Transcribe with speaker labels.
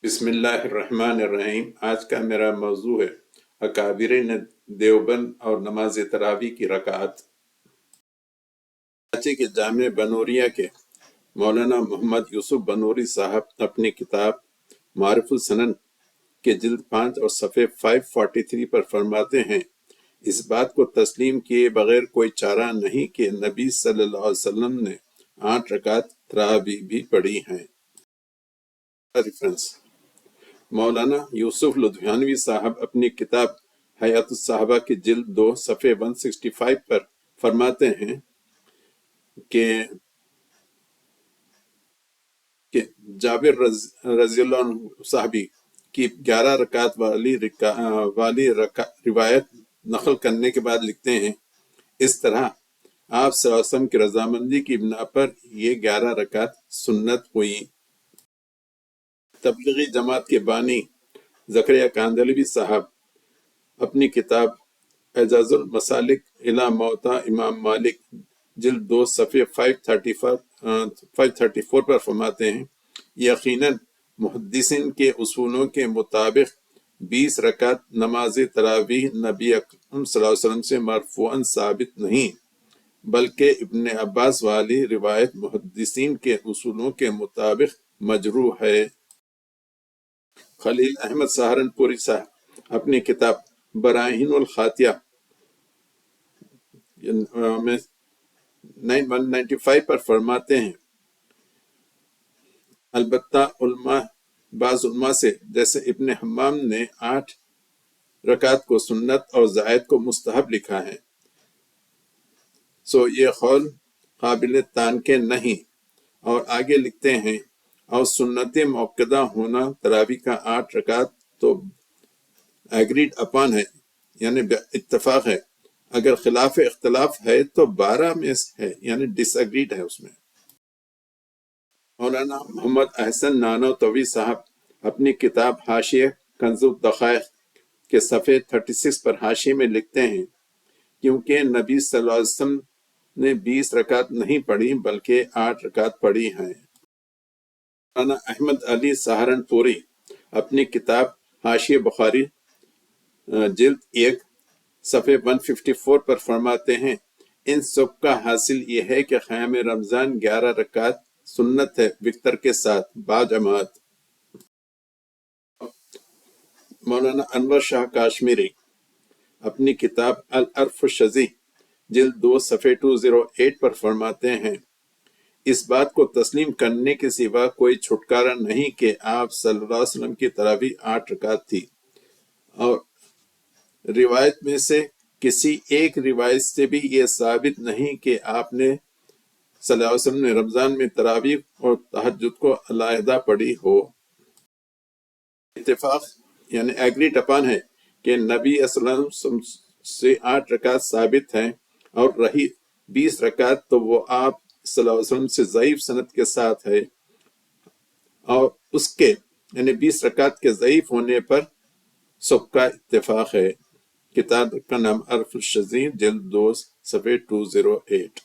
Speaker 1: بسم اللہ الرحمن الرحیم۔ آج کا میرا موضوع ہے اکابرین دیوبند اور نماز تراویح کی رکعت۔ کراچی کے جامع بنوریہ کے مولانا محمد یوسف بنوری صاحب اپنی کتاب معارف السنن کے جلد 5 اور صفحے 543 پر فرماتے ہیں، اس بات کو تسلیم کیے بغیر کوئی چارہ نہیں کہ نبی صلی اللہ علیہ وسلم نے 8 رکعت تراویح بھی پڑھی ہیں۔ ریفرنس: مولانا یوسف لدھیانوی صاحب اپنی کتاب حیات الصحابہ کی جلد 2 صفحے 165 پر فرماتے ہیں کہ جابر رضی اللہ عنہ صحابی کی 11 رکعت والی روایت نقل کرنے کے بعد لکھتے ہیں، اس طرح آپ صلی اللہ علیہ وسلم کی رضامندی کی بنا پر یہ 11 رکعت سنت ہوئی۔ تبلیغی جماعت کے بانی زکریا کاندھلوی صاحب اپنی کتاب اعجاز المسالک الی موطا امام مالک جلد 2 صفحے 534 پر فرماتے ہیں، یقیناً محدثین کے اصولوں کے مطابق 20 رکعت نماز تراویح نبی اکرم صلی اللہ علیہ وسلم سے مرفوعاً ثابت نہیں، بلکہ ابن عباس والی روایت محدثین کے اصولوں کے مطابق مجروح ہے۔ خلیل احمد سہارنپوری صاحب اپنی کتاب براہین الخاتیہ 195 پر فرماتے ہیں، البتہ بعض علماء سے جیسے ابن حمام نے 8 رکعت کو سنت اور زائد کو مستحب لکھا ہے، سو یہ قول قابل تانکہ نہیں۔ اور آگے لکھتے ہیں، اور سنت موقدہ ہونا تراویح کا 8 رکعت تو ایگریڈ اپان ہے، یعنی اتفاق ہے، اگر خلاف اختلاف ہے تو 12 میں ہے، یعنی ڈس ایگریڈ ہے اس میں۔ مولانا محمد احسن نانوتوی صاحب اپنی کتاب حاشیہ کنز الدقائق کے صفحے 36 پر حاشیے میں لکھتے ہیں، کیونکہ نبی صلی اللہ علیہ وسلم نے 20 رکعت نہیں پڑھی بلکہ 8 رکعت پڑھی ہیں۔ مولانا احمد علی سہارنپوری اپنی کتاب حاشیہ بخاری جلد 1 صفحے 154 پر فرماتے ہیں، ان سب کا حاصل یہ ہے کہ قیام رمضان 11 رکعت سنت ہے وتر کے ساتھ باجماعت۔ مولانا انور شاہ کاشمیری اپنی کتاب العرف الشذی جلد 2 صفحے 208 پر فرماتے ہیں، اس بات کو تسلیم کرنے کے سوا کوئی چھٹکارا نہیں کہ آپ صلی اللہ علیہ وسلم کی تراویح 8 رکعت تھی، اور روایت میں سے کسی ایک روایت سے بھی یہ ثابت نہیں کہ آپ نے صلی اللہ علیہ وسلم نے رمضان میں تراویح اور تہجد کو علیحدہ پڑھی ہو۔ اتفاق یعنی ایگریڈ اپان ہے کہ نبی صلی اللہ علیہ وسلم سے 8 رکعت ثابت ہیں، اور رہی 20 رکعت تو وہ آپ صلی اللہ علیہ وسلم سے ضعیف سند کے ساتھ ہے، اور اس کے یعنی 20 رکعت کے ضعیف ہونے پر سب کا اتفاق ہے۔ کتاب کا نام عرف الشذی جلد 2 صفحے 208۔